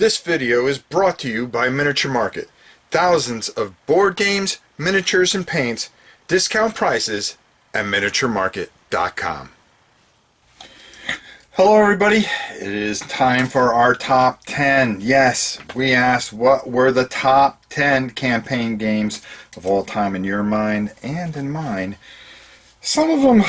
This video is brought to you by Miniature Market. Thousands of board games, miniatures, and paints, discount prices at miniaturemarket.com. Hello everybody, it is time for our top 10. Yes, we asked what were the top 10 campaign games of all time in your mind and in mine. Some of them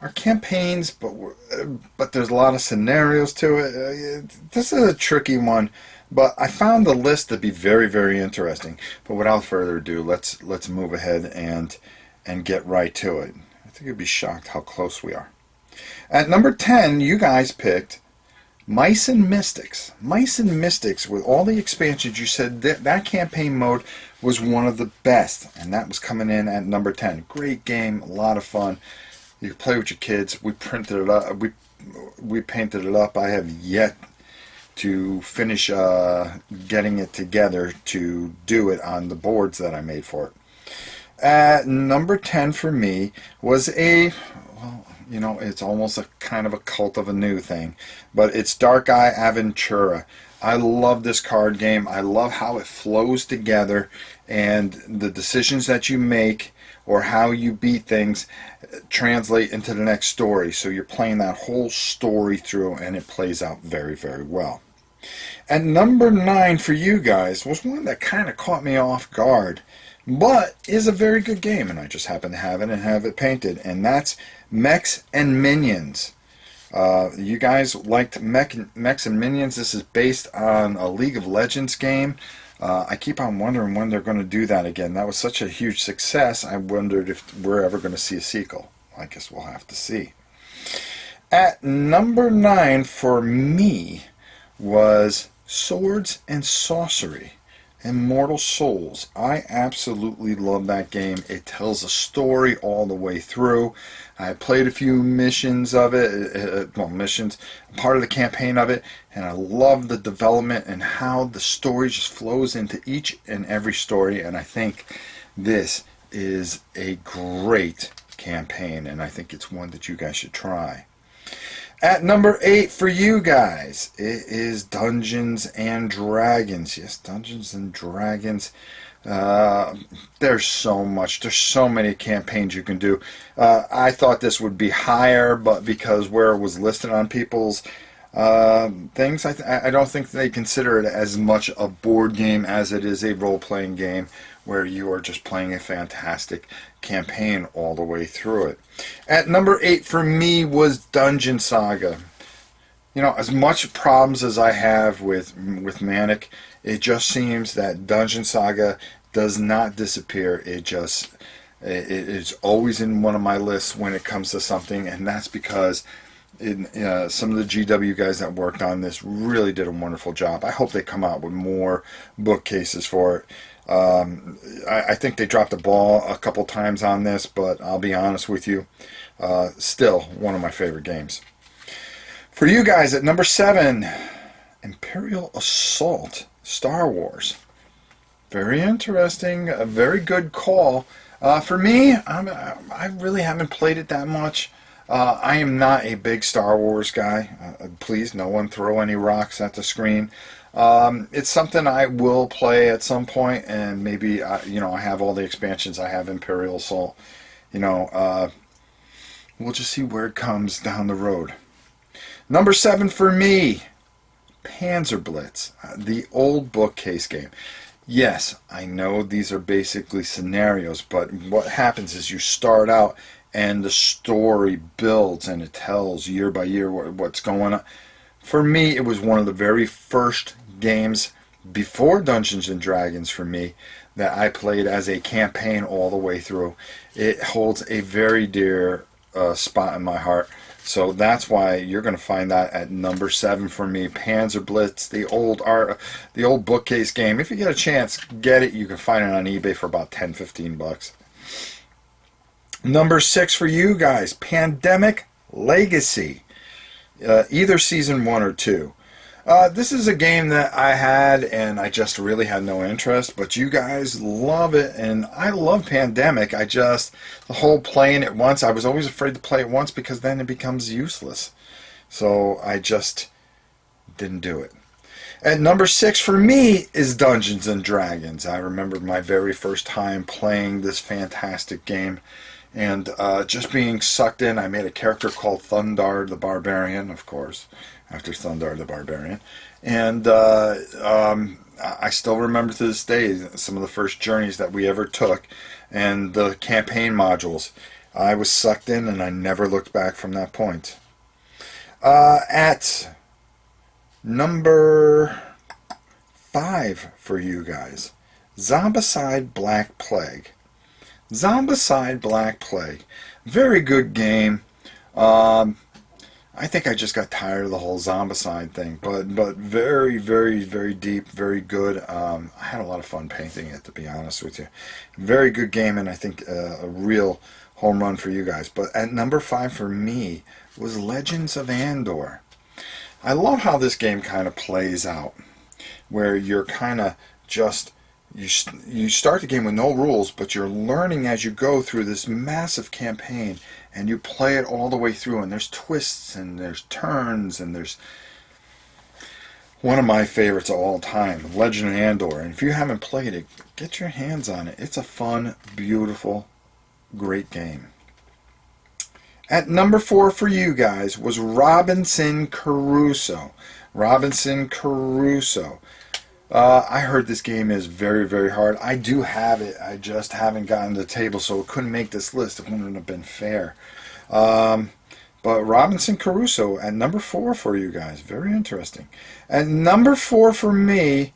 are campaigns, but there's a lot of scenarios to it. This is a tricky one, but I found the list to be very, very interesting. But without further ado, let's move ahead and get right to it. I think you'd be shocked how close we are. At number 10, you guys picked Mice and Mystics. Mice and Mystics, with all the expansions, you said that campaign mode was one of the best, and that was coming in at number 10. Great game, a lot of fun. You can play with your kids. We printed it up. We painted it up. I have yet to finish getting it together to do it on the boards that I made for it. At number 10 for me was it's almost a kind of a cult of a new thing, but it's Dark Eye Aventura. I love this card game. I love how it flows together, and the decisions that you make or how you beat things translate into the next story. So you're playing that whole story through, and it plays out very, very well. At number 9 for you guys was one that kind of caught me off guard, but is a very good game, and I just happen to have it and have it painted, and that's Mechs and Minions. You guys liked Mechs and Minions. This is based on a League of Legends game. I keep on wondering when they're going to do that again. That was such a huge success, I wondered if we're ever going to see a sequel. I guess we'll have to see. At number 9 for me was Swords and Sorcery. Immortal Souls. I absolutely love that game. It tells a story all the way through. I played a few missions of it, part of the campaign of it, and I love the development and how the story just flows into each and every story, and I think this is a great campaign, and I think it's one that you guys should try. At number 8 for you guys, it is Dungeons and Dragons. Yes, Dungeons and Dragons. There's so much. There's so many campaigns you can do. I thought this would be higher, but because where it was listed on people's things, I don't think they consider it as much a board game as it is a role-playing game where you are just playing a fantastic campaign all the way through it. At number 8 for me was Dungeon Saga. You know, as much problems as I have with Manic, it just seems that Dungeon Saga does not disappear. It is always in one of my lists when it comes to something, and that's because some of the GW guys that worked on this really did a wonderful job. I hope they come out with more bookcases for it. I think they dropped the ball a couple times on this, but I'll be honest with you, still one of my favorite games. For you guys at number 7, Imperial Assault, Star Wars. Very interesting, a very good call. For me, I really haven't played it that much. I am not a big Star Wars guy. Please, no one throw any rocks at the screen. It's something I will play at some point, and maybe I have all the expansions. I have Imperial Assault. We'll just see where it comes down the road. Number 7 for me, Panzer Blitz, the old bookcase game. Yes, I know these are basically scenarios, but what happens is you start out and the story builds and it tells year by year what's going on. For me, it was one of the very first games before Dungeons and Dragons for me that I played as a campaign all the way through. It holds a very dear spot in my heart. So that's why you're going to find that at number 7 for me. Panzer Blitz, the old bookcase game. If you get a chance, get it. You can find it on eBay for about $10-15. Number 6 for you guys, Pandemic Legacy. Either season 1 or 2. This is a game that I had and I just really had no interest, but you guys love it, and I love Pandemic. The whole playing it once, I was always afraid to play it once because then it becomes useless. So I just Didn't do it. At number 6 for me is Dungeons and Dragons. I remember my very first time playing this fantastic game and just being sucked in. I made a character called Thundar the Barbarian, of course, after Thundar the Barbarian. And I still remember to this day some of the first journeys that we ever took and the campaign modules. I was sucked in and I never looked back from that point. At number 5 for you guys, Zombicide Black Plague. Zombicide Black Plague. Very good game. I think I just got tired of the whole Zombicide thing, but very, very, very deep, very good. I had a lot of fun painting it, to be honest with you. Very good game, and I think a real home run for you guys. But at number 5 for me was Legends of Andor. I love how this game kind of plays out, where you're kind of just, you start the game with no rules, but you're learning as you go through this massive campaign, and you play it all the way through, and there's twists, and there's turns, and there's one of my favorites of all time, Legend of Andor. And if you haven't played it, get your hands on it. It's a fun, beautiful, great game. At number 4 for you guys was Robinson Crusoe. Robinson Crusoe. I heard this game is very, very hard. I do have it. I just haven't gotten to the table, so it couldn't make this list. It wouldn't have been fair. But Robinson Crusoe at number 4 for you guys. Very interesting. At number 4 for me,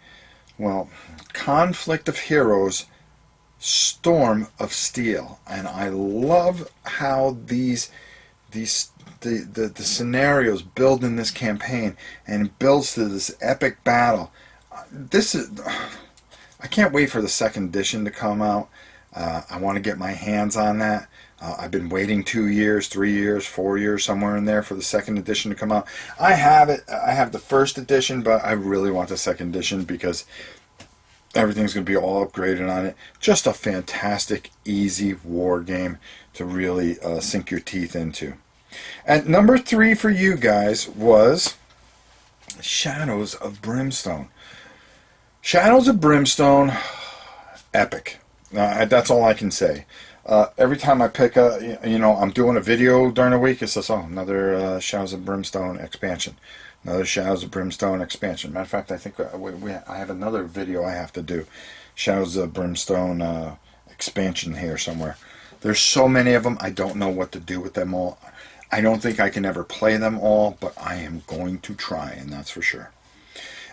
well, Conflict of Heroes, Storm of Steel. And I love how the scenarios build in this campaign, and it builds to this epic battle. I can't wait for the second edition to come out. I want to get my hands on that. I've been waiting 2 years, 3 years, 4 years, somewhere in there for the second edition to come out. I have it. I have the first edition, but I really want the second edition because everything's going to be all upgraded on it. Just a fantastic, easy war game to really sink your teeth into. At number 3 for you guys was Shadows of Brimstone. Shadows of Brimstone, epic. That's all I can say. Every time I pick I'm doing a video during the week, it says, oh, another Shadows of Brimstone expansion. Another Shadows of Brimstone expansion. Matter of fact, I think I have another video I have to do. Shadows of Brimstone expansion here somewhere. There's so many of them, I don't know what to do with them all. I don't think I can ever play them all, but I am going to try, and that's for sure.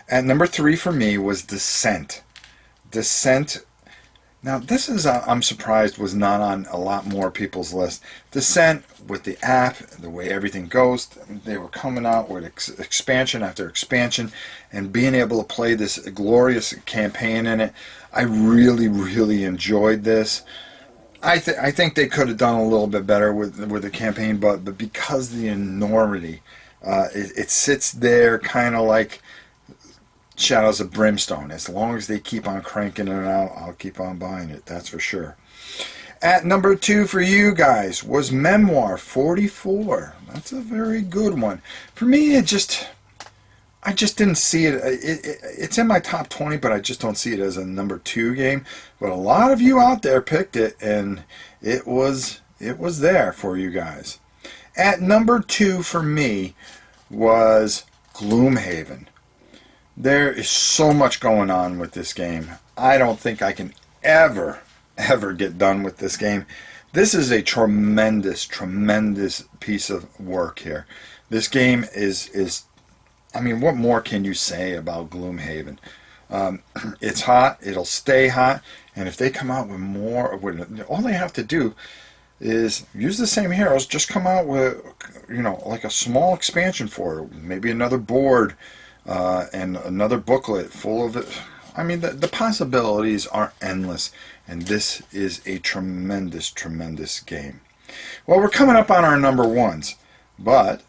At number 3 for me was Descent. Descent. Now, this is, I'm surprised, was not on a lot more people's list. Descent, with the app, the way everything goes, they were coming out with expansion after expansion, and being able to play this glorious campaign in it. I really, really enjoyed this. I think they could have done a little bit better with the campaign, but because of the enormity, it sits there kind of like Shadows of Brimstone. As long as they keep on cranking it out, I'll keep on buying it, that's for sure. At number 2 for you guys was Memoir 44. That's a very good one. For me, I just didn't see it. It's in my top 20, but I just don't see it as a number 2 game. But a lot of you out there picked it, and it was there for you guys. At number 2 for me was Gloomhaven. There is so much going on with this game. I don't think I can ever get done with this game. This is a tremendous, tremendous piece of work here. This game is I mean, what more can you say about Gloomhaven? It's hot. It'll stay hot. And if they come out with more, all they have to do is use the same heroes. Just come out with, like a small expansion for it. Maybe another board and another booklet full of it. I mean, the possibilities are endless. And this is a tremendous, tremendous game. Well, we're coming up on our number ones. But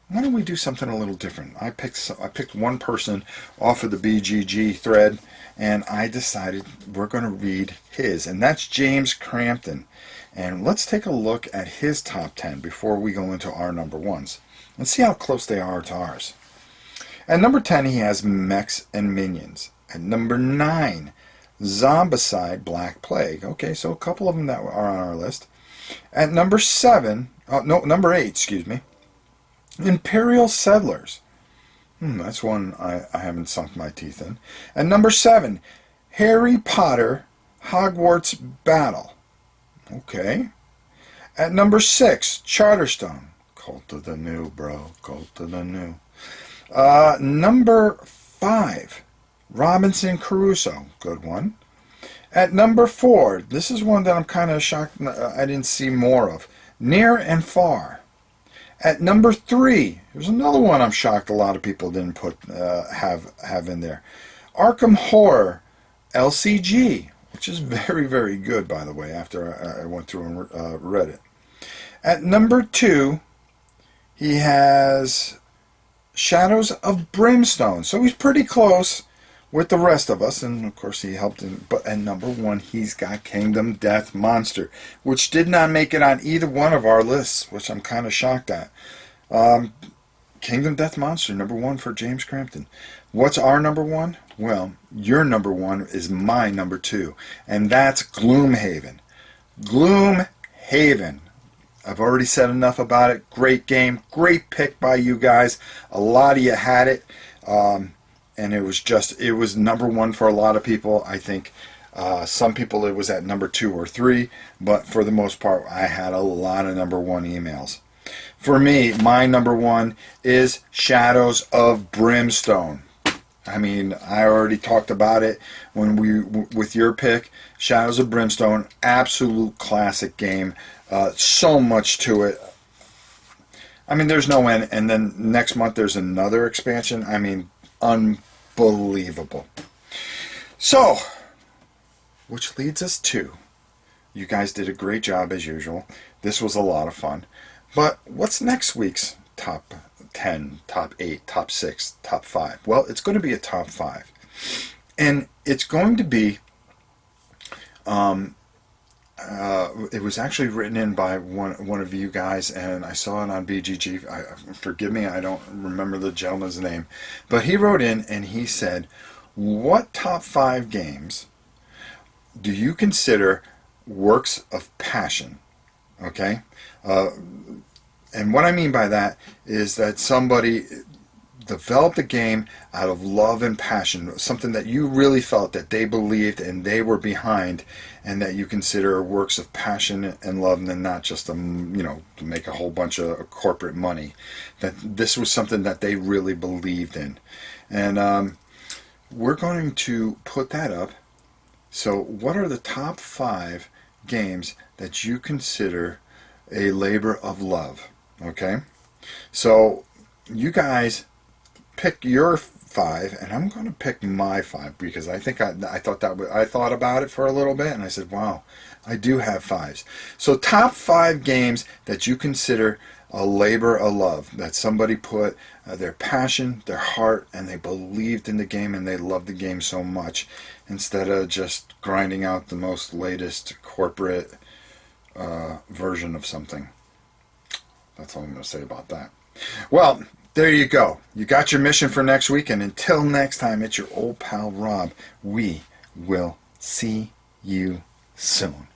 why don't we do something a little different? I picked one person off of the BGG thread, and I decided we're going to read his, and that's James Crampton. And let's take a look at his top 10 before we go into our number ones and see how close they are to ours. At number 10, he has Mechs and Minions. At number 9, Zombicide Black Plague. Okay, so a couple of them that are on our list. At number 8, excuse me, Imperial Settlers. That's one I haven't sunk my teeth in. At number 7, Harry Potter Hogwarts Battle. Okay. At number 6, Charterstone. Cult of the New, bro. Cult of the New. Number 5, Robinson Crusoe. Good one. At number 4, this is one that I'm kind of shocked I didn't see more of. Near and Far. At number 3, here's another one I'm shocked a lot of people didn't put have in there. Arkham Horror LCG, which is very, very good, by the way, after I went through and read it. At number 2, he has Shadows of Brimstone. So he's pretty close with the rest of us, and of course he helped him. But at number 1, he's got Kingdom Death Monster, which did not make it on either one of our lists, which I'm kind of shocked at. Kingdom Death Monster, number 1 for James Crampton. What's our number 1? Well, your number 1 is my number 2, and that's Gloomhaven. Gloomhaven. I've already said enough about it. Great game. Great pick by you guys. A lot of you had it. And it was number 1 for a lot of people. I think some people it was at number 2 or 3, but for the most part, I had a lot of number 1 emails. For me, my number 1 is Shadows of Brimstone. I mean, I already talked about it with your pick. Shadows of Brimstone, absolute classic game. So much to it. I mean, there's no end. And then next month there's another expansion. I mean, unbelievable. So, which leads us to, you guys did a great job as usual. This was a lot of fun. But what's next week's top 10, top 8, top 6, top 5? Well, it's going to be a top 5. And it's going to be, it was actually written in by one of you guys, and I saw it on BGG. Forgive me, I don't remember the gentleman's name. But he wrote in and he said, what top 5 games do you consider works of passion? Okay? And what I mean by that is that somebody developed a game out of love and passion, something that you really felt that they believed and they were behind, and that you consider works of passion and love, and not just to make a whole bunch of corporate money. That this was something that they really believed in, and we're going to put that up. So, what are the top 5 games that you consider a labor of love? Okay, so you guys pick your 5, and I'm going to pick my 5 because I think I thought about it for a little bit, and I said, wow, I do have 5s. So top 5 games that you consider a labor of love, that somebody put their passion, their heart, and they believed in the game and they loved the game so much, instead of just grinding out the most latest corporate version of something. That's all I'm going to say about that. Well, there you go. You got your mission for next week, and until next time, it's your old pal Rob. We will see you soon.